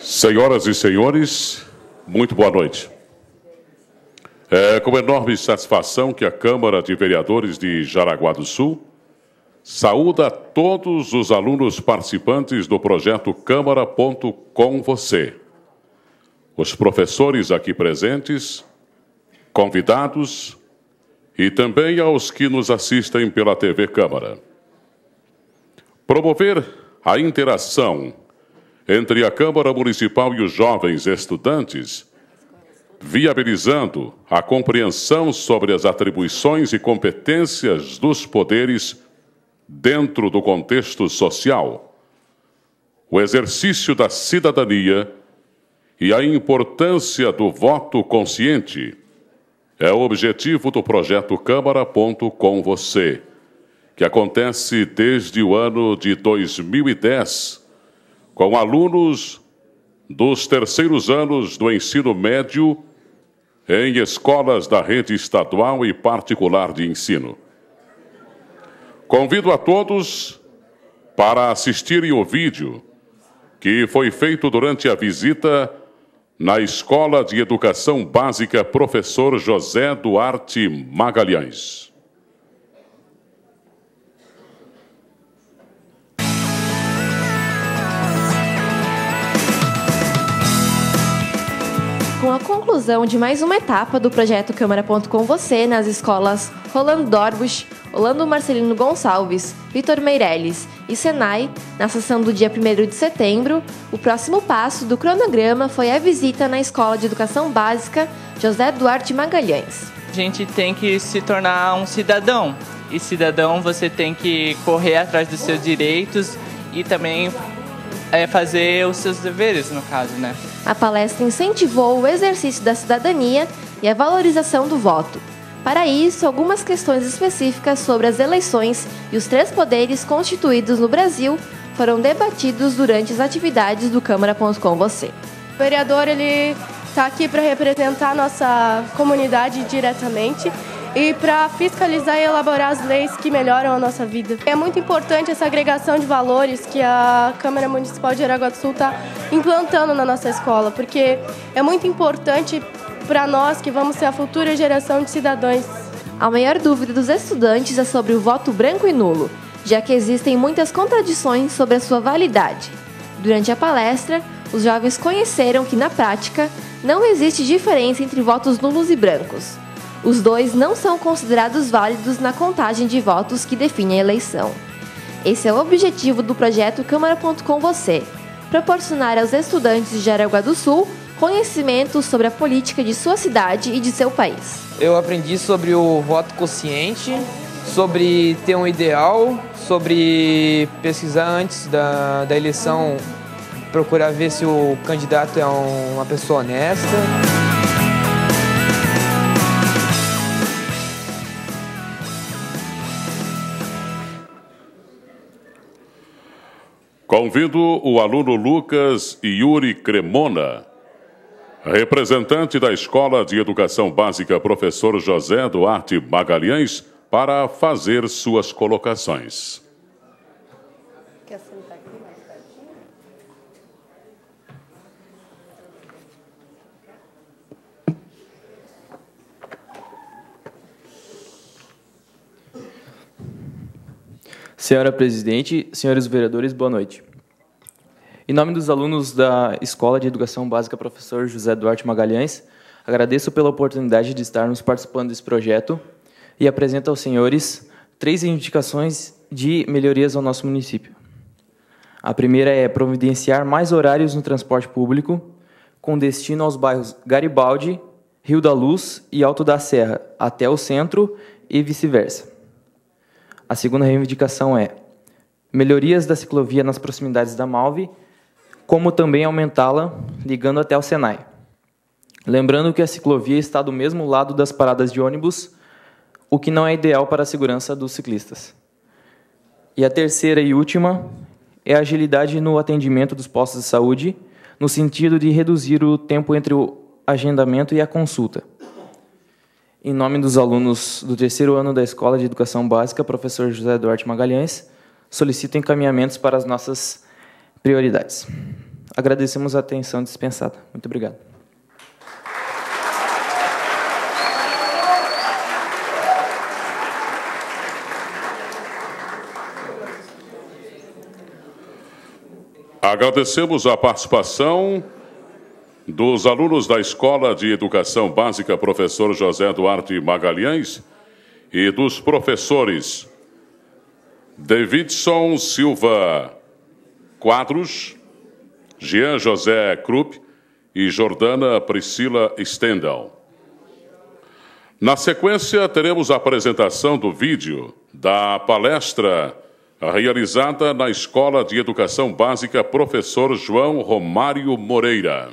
Senhoras e senhores, muito boa noite. É com enorme satisfação que a Câmara de Vereadores de Jaraguá do Sul saúda todos os alunos participantes do projeto Câmara.com Você, os professores aqui presentes, convidados e também aos que nos assistem pela TV Câmara. Promover a interação entre a Câmara Municipal e os jovens estudantes, viabilizando a compreensão sobre as atribuições e competências dos poderes dentro do contexto social, o exercício da cidadania e a importância do voto consciente é o objetivo do projeto Câmara.com Você, que acontece desde o ano de 2010, com alunos dos terceiros anos do ensino médio em escolas da rede estadual e particular de ensino. Convido a todos para assistirem o vídeo que foi feito durante a visita na Escola de Educação Básica Professor José Duarte Magalhães. Com a conclusão de mais uma etapa do projeto Câmara.com Você nas escolas Rolando Dorbusch, Orlando Marcelino Gonçalves, Vitor Meirelles e Senai, na sessão do dia 1º de setembro, o próximo passo do cronograma foi a visita na Escola de Educação Básica José Duarte Magalhães. A gente tem que se tornar um cidadão, e cidadão você tem que correr atrás dos seus direitos e também fazer os seus deveres, no caso, né? A palestra incentivou o exercício da cidadania e a valorização do voto. Para isso, algumas questões específicas sobre as eleições e os 3 poderes constituídos no Brasil foram debatidos durante as atividades do Câmara.com Você. O vereador está aqui para representar a nossa comunidade diretamente e para fiscalizar e elaborar as leis que melhoram a nossa vida. É muito importante essa agregação de valores que a Câmara Municipal de Jaraguá do Sul está implantando na nossa escola, porque é muito importante para nós que vamos ser a futura geração de cidadãos. A maior dúvida dos estudantes é sobre o voto branco e nulo, já que existem muitas contradições sobre a sua validade. Durante a palestra, os jovens conheceram que, na prática, não existe diferença entre votos nulos e brancos. Os dois não são considerados válidos na contagem de votos que define a eleição. Esse é o objetivo do projeto Câmara.com Você, proporcionar aos estudantes de Jaraguá do Sul conhecimento sobre a política de sua cidade e de seu país. Eu aprendi sobre o voto consciente, sobre ter um ideal, sobre pesquisar antes da eleição, procurar ver se o candidato é uma pessoa honesta. Convido o aluno Lucas Yuri Cremona, representante da Escola de Educação Básica Professor José Duarte Magalhães, para fazer suas colocações. Quer sentar aqui mais pertinho? Senhora Presidente, senhores vereadores, boa noite. Em nome dos alunos da Escola de Educação Básica Professor José Duarte Magalhães, agradeço pela oportunidade de estarmos participando desse projeto e apresento aos senhores 3 indicações de melhorias ao nosso município. A primeira é providenciar mais horários no transporte público, com destino aos bairros Garibaldi, Rio da Luz e Alto da Serra, até o centro e vice-versa. A segunda reivindicação é melhorias da ciclovia nas proximidades da Malve, como também aumentá-la ligando até o Senai. Lembrando que a ciclovia está do mesmo lado das paradas de ônibus, o que não é ideal para a segurança dos ciclistas. E a terceira e última é a agilidade no atendimento dos postos de saúde, no sentido de reduzir o tempo entre o agendamento e a consulta. Em nome dos alunos do 3º ano da Escola de Educação Básica, Professor José Duarte Magalhães, solicito encaminhamentos para as nossas prioridades. Agradecemos a atenção dispensada. Muito obrigado. Agradecemos a participação dos alunos da Escola de Educação Básica Professor José Duarte Magalhães e dos professores Davidson Silva Quadros, Jean José Krupp e Jordana Priscila Stendhal. Na sequência, teremos a apresentação do vídeo da palestra realizada na Escola de Educação Básica Professor João Romário Moreira.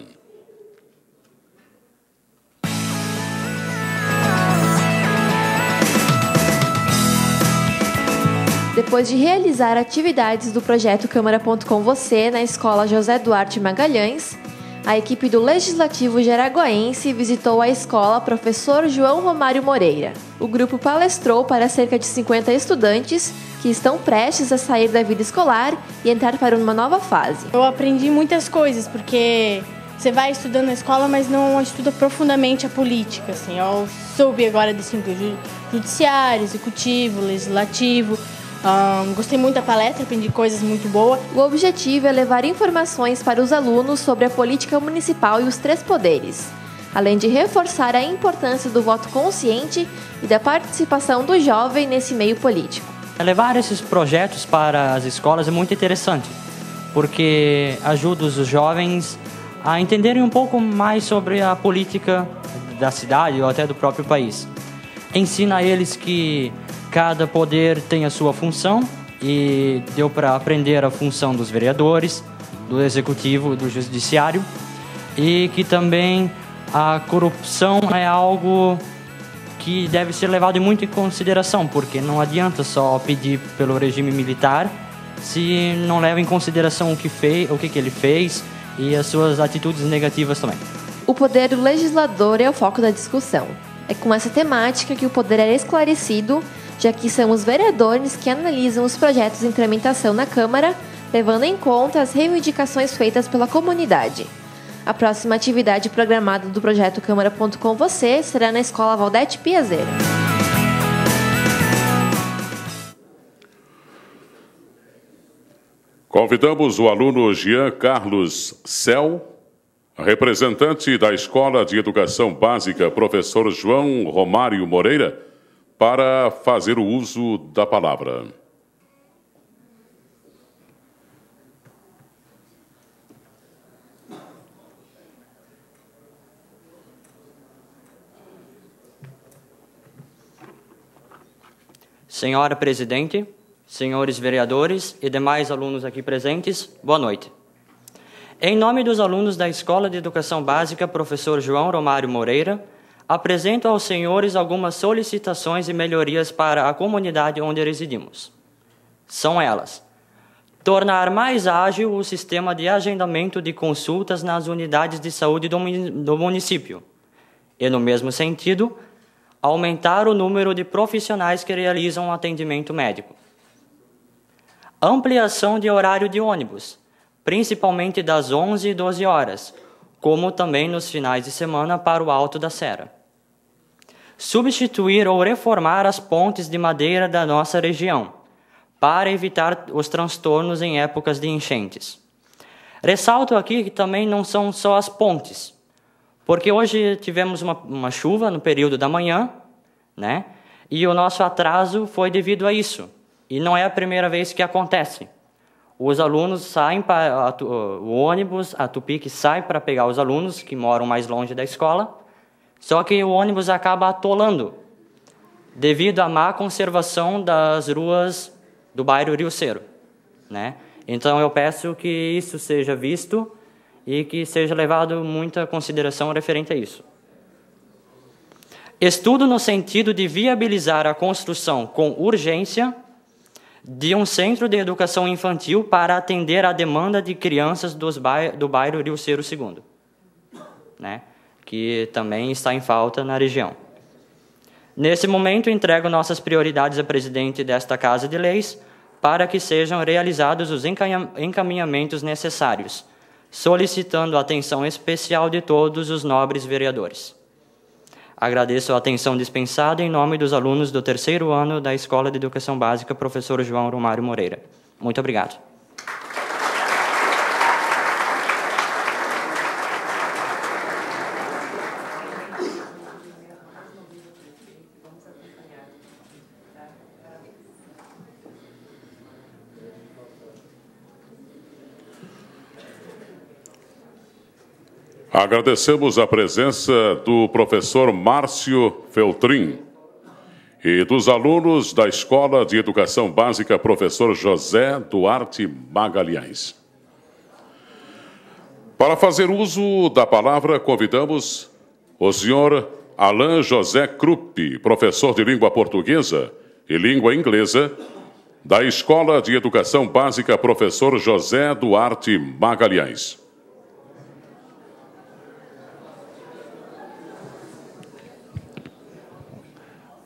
Depois de realizar atividades do projeto Câmara.com Você na Escola José Duarte Magalhães, a equipe do Legislativo Jaraguaense visitou a escola Professor João Romário Moreira. O grupo palestrou para cerca de 50 estudantes que estão prestes a sair da vida escolar e entrar para uma nova fase. Eu aprendi muitas coisas, porque você vai estudando na escola, mas não estuda profundamente a política. Assim. Eu soube agora desse judiciário, executivo, legislativo. Gostei muito da palestra, aprendi coisas muito boas. O objetivo é levar informações para os alunos sobre a política municipal e os 3 poderes, além de reforçar a importância do voto consciente e da participação do jovem nesse meio político. Levar esses projetos para as escolas é muito interessante, porque ajuda os jovens a entenderem um pouco mais sobre a política da cidade ou até do próprio país. Ensina a eles que cada poder tem a sua função e deu para aprender a função dos vereadores, do executivo, do judiciário, e que também a corrupção é algo que deve ser levado muito em consideração, porque não adianta só pedir pelo regime militar se não leva em consideração o que ele fez e as suas atitudes negativas também. O poder do legislador é o foco da discussão. É com essa temática que o poder é esclarecido, já que são os vereadores que analisam os projetos em tramitação na Câmara, levando em conta as reivindicações feitas pela comunidade. A próxima atividade programada do projeto Câmara.com Você será na Escola Valdete Piazeira. Convidamos o aluno Jean Carlos Cel, representante da Escola de Educação Básica Professor João Romário Moreira, para fazer o uso da palavra. Senhora Presidente, senhores vereadores e demais alunos aqui presentes, boa noite. Em nome dos alunos da Escola de Educação Básica Professor João Romário Moreira, apresento aos senhores algumas solicitações e melhorias para a comunidade onde residimos. São elas: tornar mais ágil o sistema de agendamento de consultas nas unidades de saúde do município e, no mesmo sentido, aumentar o número de profissionais que realizam atendimento médico. Ampliação de horário de ônibus, principalmente das 11 e 12 horas, como também nos finais de semana para o Alto da Serra. Substituir ou reformar as pontes de madeira da nossa região, para evitar os transtornos em épocas de enchentes. Ressalto aqui que também não são só as pontes, porque hoje tivemos uma chuva no período da manhã, né? E o nosso atraso foi devido a isso. E não é a primeira vez que acontece. Os alunos saem para o ônibus, a Tupic sai para pegar os alunos que moram mais longe da escola, só que o ônibus acaba atolando, devido à má conservação das ruas do bairro Rio Cero, né? Então eu peço que isso seja visto e que seja levado muita consideração referente a isso. Estudo no sentido de viabilizar a construção com urgência de um centro de educação infantil para atender à demanda de crianças do bairro Rio Cero II, né? Que também está em falta na região. Nesse momento, entrego nossas prioridades à presidente desta Casa de Leis para que sejam realizados os encaminhamentos necessários, solicitando a atenção especial de todos os nobres vereadores. Agradeço a atenção dispensada em nome dos alunos do 3º ano da Escola de Educação Básica Professor João Romário Moreira. Muito obrigado. Agradecemos a presença do professor Márcio Feltrin e dos alunos da Escola de Educação Básica Professor José Duarte Magalhães. Para fazer uso da palavra, convidamos o senhor Alain José Krupp, professor de língua portuguesa e língua inglesa, da Escola de Educação Básica Professor José Duarte Magalhães.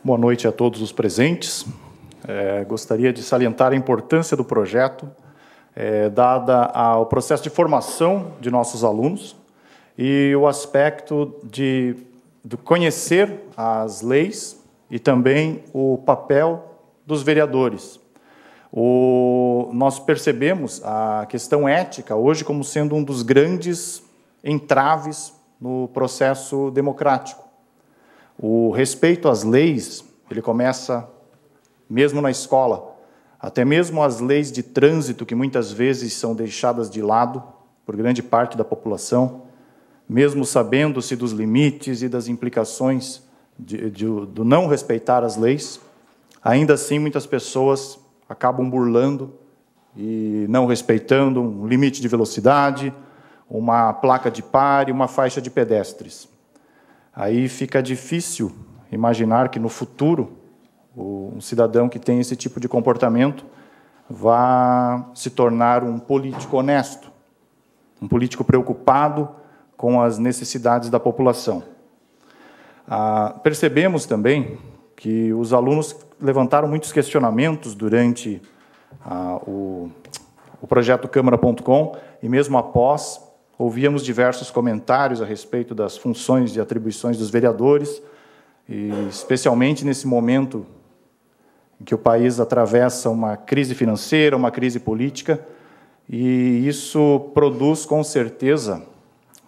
Boa noite a todos os presentes. Gostaria de salientar a importância do projeto, dada ao processo de formação de nossos alunos e o aspecto de conhecer as leis e também o papel dos vereadores. Nós percebemos a questão ética hoje como sendo um dos grandes entraves no processo democrático. O respeito às leis, ele começa mesmo na escola, até mesmo as leis de trânsito, que muitas vezes são deixadas de lado por grande parte da população, mesmo sabendo-se dos limites e das implicações do não respeitar as leis, ainda assim muitas pessoas acabam burlando e não respeitando um limite de velocidade, uma placa de pare, uma faixa de pedestres. Aí fica difícil imaginar que no futuro um cidadão que tem esse tipo de comportamento vá se tornar um político honesto, um político preocupado com as necessidades da população. Percebemos também que os alunos levantaram muitos questionamentos durante o projeto Câmara.com e mesmo após ouvíamos diversos comentários a respeito das funções e atribuições dos vereadores, e especialmente nesse momento em que o país atravessa uma crise financeira, uma crise política, e isso produz, com certeza,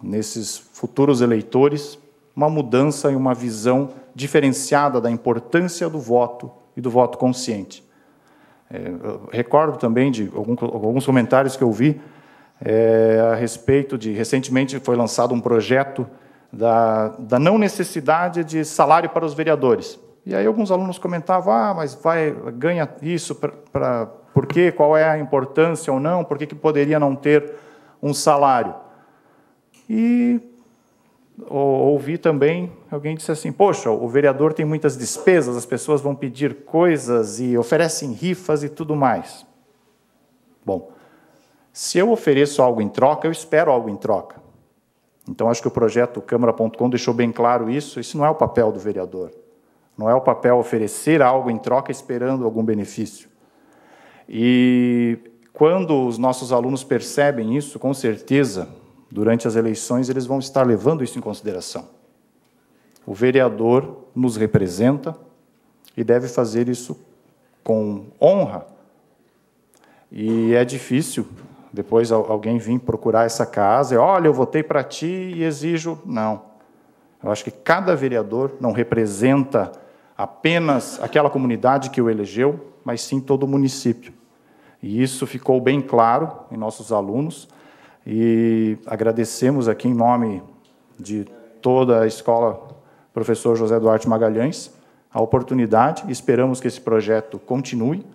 nesses futuros eleitores, uma mudança e uma visão diferenciada da importância do voto e do voto consciente. Recordo também de alguns comentários que eu vi a respeito de, recentemente foi lançado um projeto da não necessidade de salário para os vereadores. E aí alguns alunos comentavam, mas ganha isso, por quê? Qual é a importância ou não? Por que poderia não ter um salário? E ouvi também, alguém disse assim, poxa, o vereador tem muitas despesas, as pessoas vão pedir coisas e oferecem rifas e tudo mais. Bom, se eu ofereço algo em troca, eu espero algo em troca. Então, acho que o projeto Câmara.com deixou bem claro isso. Isso não é o papel do vereador. Não é o papel oferecer algo em troca esperando algum benefício. E quando os nossos alunos percebem isso, com certeza, durante as eleições, eles vão estar levando isso em consideração. O vereador nos representa e deve fazer isso com honra. E é difícil depois alguém vir procurar essa casa e, olha, eu votei para ti e exijo... Não. Eu acho que cada vereador não representa apenas aquela comunidade que o elegeu, mas sim todo o município. E isso ficou bem claro em nossos alunos, e agradecemos aqui em nome de toda a Escola Professor José Duarte Magalhães a oportunidade, e esperamos que esse projeto continue.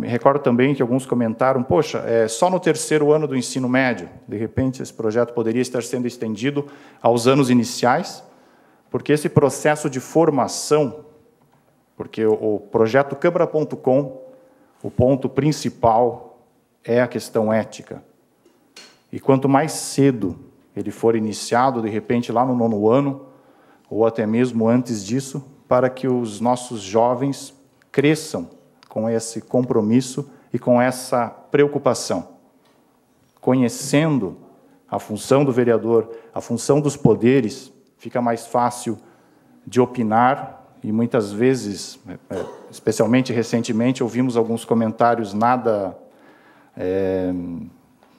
Me recordo também que alguns comentaram, poxa, só no 3º ano do ensino médio, de repente esse projeto poderia estar sendo estendido aos anos iniciais, porque esse processo de formação, porque o projeto Câmara.com, o ponto principal é a questão ética. E quanto mais cedo ele for iniciado, de repente lá no 9º ano, ou até mesmo antes disso, para que os nossos jovens cresçam com esse compromisso e com essa preocupação conhecendo a função do vereador, a função dos poderes, fica mais fácil de opinar e muitas vezes, especialmente recentemente, ouvimos alguns comentários nada,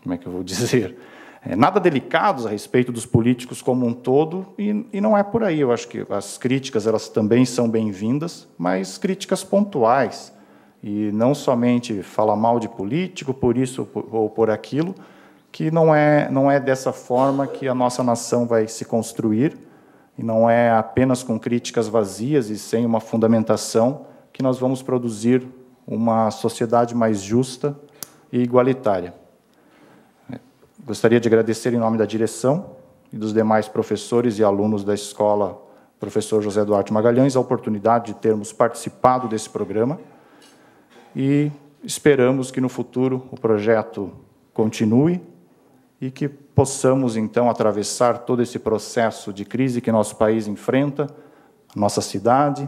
como é que eu vou dizer, nada delicados a respeito dos políticos como um todo, e não é por aí. Eu acho que as críticas elas também são bem-vindas, mas críticas pontuais, e não somente falar mal de político, por isso ou por aquilo, que não é dessa forma que a nossa nação vai se construir, e não é apenas com críticas vazias e sem uma fundamentação que nós vamos produzir uma sociedade mais justa e igualitária. Gostaria de agradecer em nome da direção e dos demais professores e alunos da escola Professor José Duarte Magalhães a oportunidade de termos participado desse programa e esperamos que no futuro o projeto continue e que possamos, então, atravessar todo esse processo de crise que nosso país enfrenta, nossa cidade,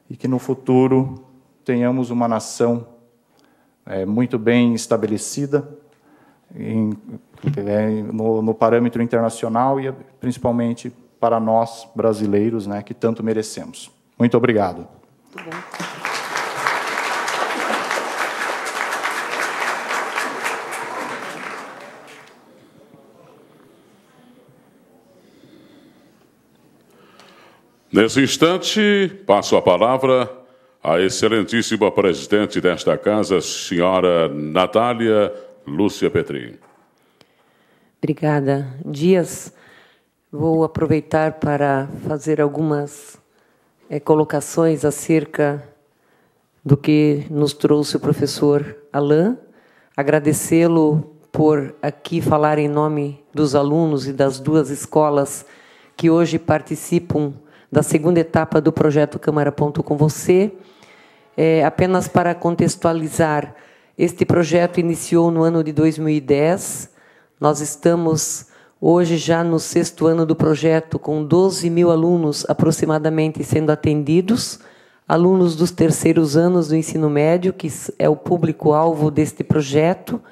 e que no futuro tenhamos uma nação muito bem estabelecida no parâmetro internacional e principalmente para nós, brasileiros, né, que tanto merecemos. Muito obrigado. Muito bom. Nesse instante, passo a palavra à excelentíssima presidente desta casa, senhora Natália Lúcia Petri. Obrigada. Dias, vou aproveitar para fazer algumas colocações acerca do que nos trouxe o professor Alain, agradecê-lo por aqui falar em nome dos alunos e das duas escolas que hoje participam da segunda etapa do projeto Câmara.com com você. Apenas para contextualizar, este projeto iniciou no ano de 2010. Nós estamos hoje já no 6º ano do projeto, com 12 mil alunos aproximadamente sendo atendidos, alunos dos terceiros anos do ensino médio, que é o público-alvo deste projeto.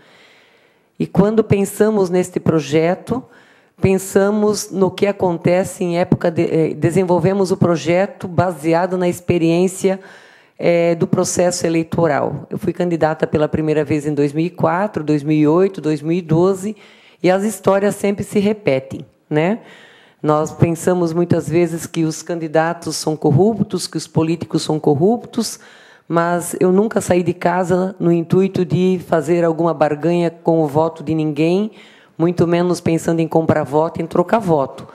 E quando pensamos neste projeto, pensamos no que acontece em época desenvolvemos o projeto baseado na experiência do processo eleitoral. Eu fui candidata pela primeira vez em 2004, 2008, 2012, e as histórias sempre se repetem, né? Nós pensamos muitas vezes que os candidatos são corruptos, que os políticos são corruptos, mas eu nunca saí de casa no intuito de fazer alguma barganha com o voto de ninguém, muito menos pensando em comprar voto, em trocar voto.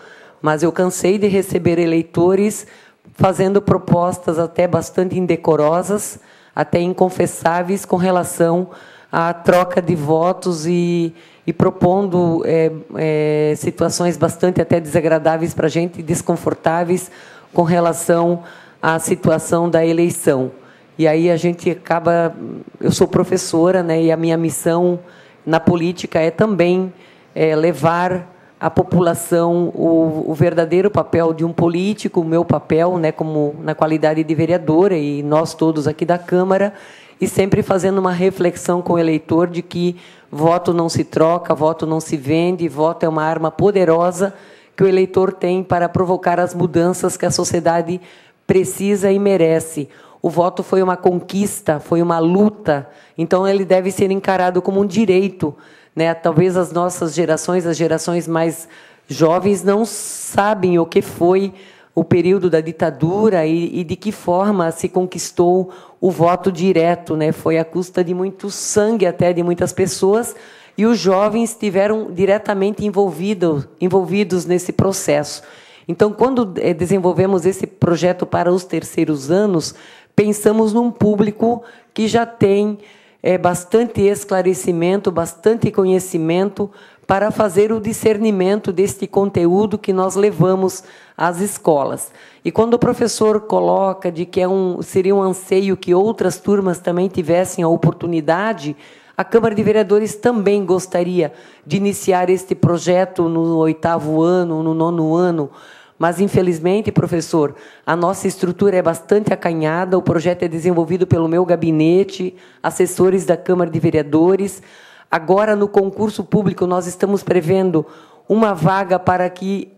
Mas eu cansei de receber eleitores fazendo propostas até bastante indecorosas, até inconfessáveis com relação à troca de votos e propondo situações bastante até desagradáveis para a gente, desconfortáveis com relação à situação da eleição. E aí a gente acaba... Eu sou professora, né, e a minha missão na política é também levar à população o verdadeiro papel de um político, o meu papel, né, como na qualidade de vereadora e nós todos aqui da Câmara, e sempre fazendo uma reflexão com o eleitor de que voto não se troca, voto não se vende, voto é uma arma poderosa que o eleitor tem para provocar as mudanças que a sociedade precisa e merece. O voto foi uma conquista, foi uma luta, então ele deve ser encarado como um direito, né? Talvez as nossas gerações, as gerações mais jovens, não sabem o que foi o período da ditadura e de que forma se conquistou o voto direto, né? Foi à custa de muito sangue até de muitas pessoas, e os jovens estiveram diretamente envolvidos nesse processo. Então, quando desenvolvemos esse projeto para os terceiros anos, pensamos num público que já tem bastante esclarecimento, bastante conhecimento para fazer o discernimento deste conteúdo que nós levamos às escolas. E quando o professor coloca de que seria um anseio que outras turmas também tivessem a oportunidade, a Câmara de Vereadores também gostaria de iniciar este projeto no 8º ano, no 9º ano, mas, infelizmente, professor, a nossa estrutura é bastante acanhada, o projeto é desenvolvido pelo meu gabinete, assessores da Câmara de Vereadores, Agora, no concurso público, nós estamos prevendo uma vaga para que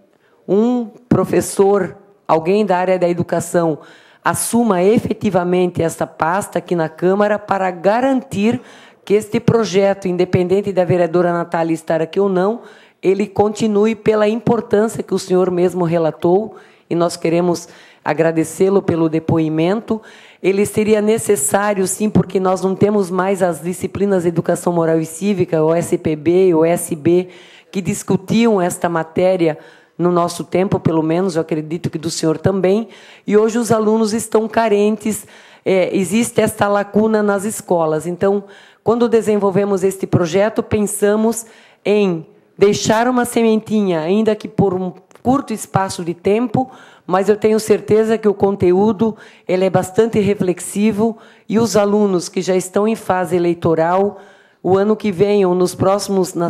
um professor, alguém da área da educação, assuma efetivamente esta pasta aqui na Câmara para garantir que este projeto, independente da vereadora Natália estar aqui ou não, ele continue pela importância que o senhor mesmo relatou, e nós queremos agradecê-lo pelo depoimento. Ele seria necessário, sim, porque nós não temos mais as disciplinas de Educação Moral e Cívica, o SPB, o SB, que discutiam esta matéria no nosso tempo, pelo menos, eu acredito que do senhor também, e hoje os alunos estão carentes, existe esta lacuna nas escolas. Então, quando desenvolvemos este projeto, pensamos em deixar uma sementinha, ainda que por um curto espaço de tempo, mas eu tenho certeza que o conteúdo ele é bastante reflexivo, e os alunos que já estão em fase eleitoral, o ano que vem ou nas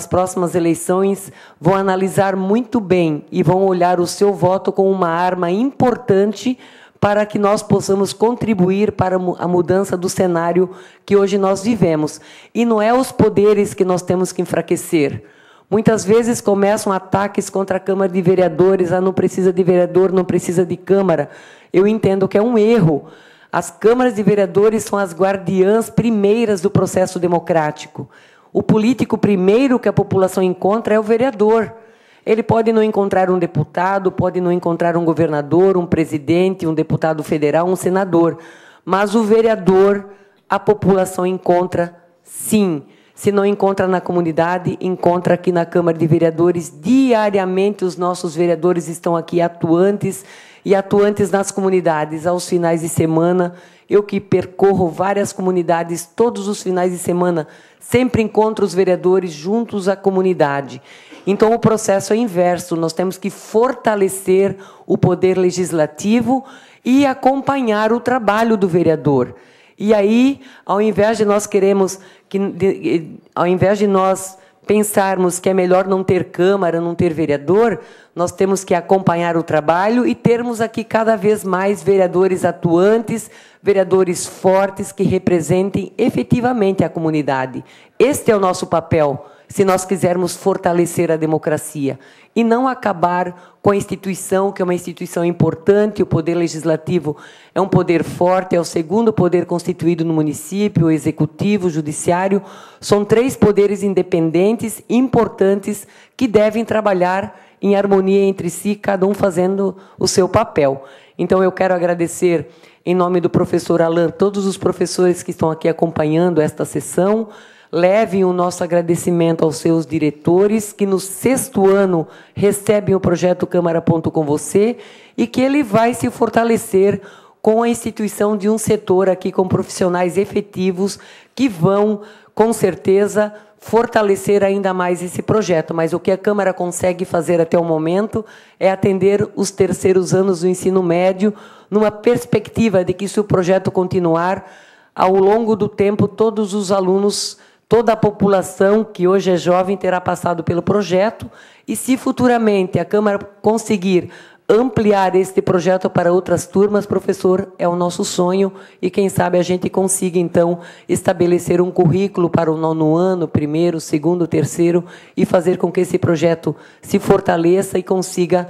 próximas eleições, vão analisar muito bem e vão olhar o seu voto como uma arma importante para que nós possamos contribuir para a mudança do cenário que hoje nós vivemos. E não é os poderes que nós temos que enfraquecer. Muitas vezes começam ataques contra a Câmara de Vereadores, não precisa de vereador, não precisa de Câmara. Eu entendo que é um erro. As câmaras de vereadores são as guardiãs primeiras do processo democrático. O político primeiro que a população encontra é o vereador. Ele pode não encontrar um deputado, pode não encontrar um governador, um presidente, um deputado federal, um senador. Mas o vereador, a população encontra, sim. Se não encontra na comunidade, encontra aqui na Câmara de Vereadores. Diariamente os nossos vereadores estão aqui atuantes nas comunidades, aos finais de semana. Eu que percorro várias comunidades, todos os finais de semana, sempre encontro os vereadores juntos à comunidade. Então, o processo é inverso, nós temos que fortalecer o poder legislativo e acompanhar o trabalho do vereador. E aí, ao invés de nós pensarmos que é melhor não ter Câmara, não ter vereador, nós temos que acompanhar o trabalho e termos aqui cada vez mais vereadores atuantes, vereadores fortes que representem efetivamente a comunidade. Este é o nosso papel, se nós quisermos fortalecer a democracia e não acabar com a instituição, que é uma instituição importante. O poder legislativo é um poder forte, é o segundo poder constituído no município, o executivo, o judiciário. São 3 poderes independentes, importantes, que devem trabalhar em harmonia entre si, cada um fazendo o seu papel. Então, eu quero agradecer, em nome do professor Alan, todos os professores que estão aqui acompanhando esta sessão. Levem o nosso agradecimento aos seus diretores, que no 6º ano recebem o projeto Câmara.com Você, e que ele vai se fortalecer com a instituição de um setor aqui com profissionais efetivos que vão, com certeza, fortalecer ainda mais esse projeto. Mas o que a Câmara consegue fazer até o momento é atender os 3º anos do ensino médio, numa perspectiva de que, se o projeto continuar, ao longo do tempo, todos os alunos, toda a população que hoje é jovem terá passado pelo projeto, e se futuramente a Câmara conseguir ampliar este projeto para outras turmas, professor, é o nosso sonho, e quem sabe a gente consiga, então, estabelecer um currículo para o 9º ano, 1º, 2º, 3º, e fazer com que esse projeto se fortaleça e consiga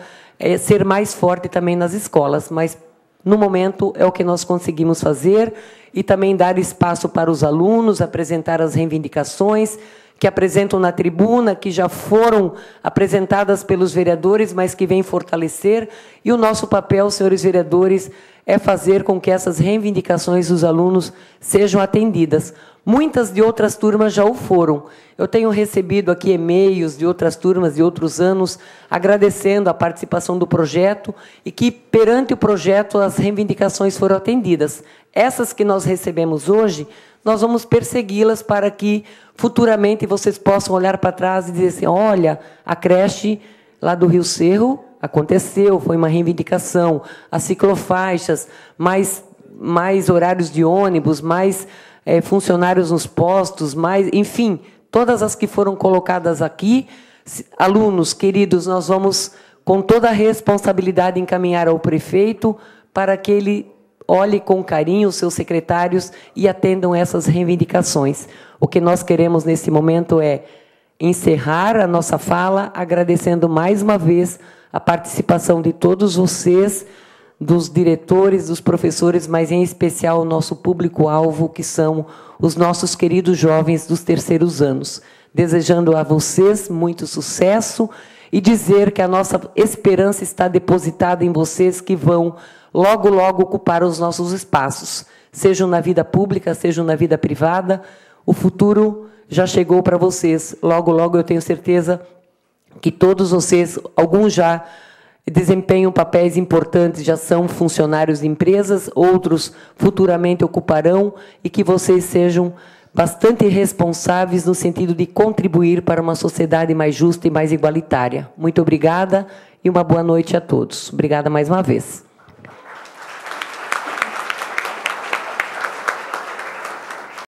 ser mais forte também nas escolas. Mas, no momento, é o que nós conseguimos fazer, e também dar espaço para os alunos apresentar as reivindicações que apresentam na tribuna, que já foram apresentadas pelos vereadores, mas que vêm fortalecer. E o nosso papel, senhores vereadores, é fazer com que essas reivindicações dos alunos sejam atendidas. Muitas de outras turmas já o foram. Eu tenho recebido aqui e-mails de outras turmas de outros anos, agradecendo a participação do projeto, e que, perante o projeto, as reivindicações foram atendidas. Essas que nós recebemos hoje, nós vamos persegui-las para que, futuramente, vocês possam olhar para trás e dizer assim: olha, a creche lá do Rio Cerro aconteceu, foi uma reivindicação, as ciclofaixas, mais horários de ônibus, mais funcionários nos postos, mais, enfim, todas as que foram colocadas aqui. Alunos queridos, nós vamos, com toda a responsabilidade, encaminhar ao prefeito para que ele olhe com carinho os seus secretários e atendam essas reivindicações. O que nós queremos nesse momento é encerrar a nossa fala agradecendo mais uma vez a participação de todos vocês, dos diretores, dos professores, mas em especial o nosso público-alvo, que são os nossos queridos jovens dos terceiros anos. Desejando a vocês muito sucesso e dizer que a nossa esperança está depositada em vocês, que vão logo, logo ocupar os nossos espaços, sejam na vida pública, sejam na vida privada. O futuro já chegou para vocês. Logo, logo, eu tenho certeza que todos vocês, alguns já desempenham papéis importantes, já são funcionários de empresas, outros futuramente ocuparão, e que vocês sejam bastante responsáveis no sentido de contribuir para uma sociedade mais justa e mais igualitária. Muito obrigada e uma boa noite a todos. Obrigada mais uma vez.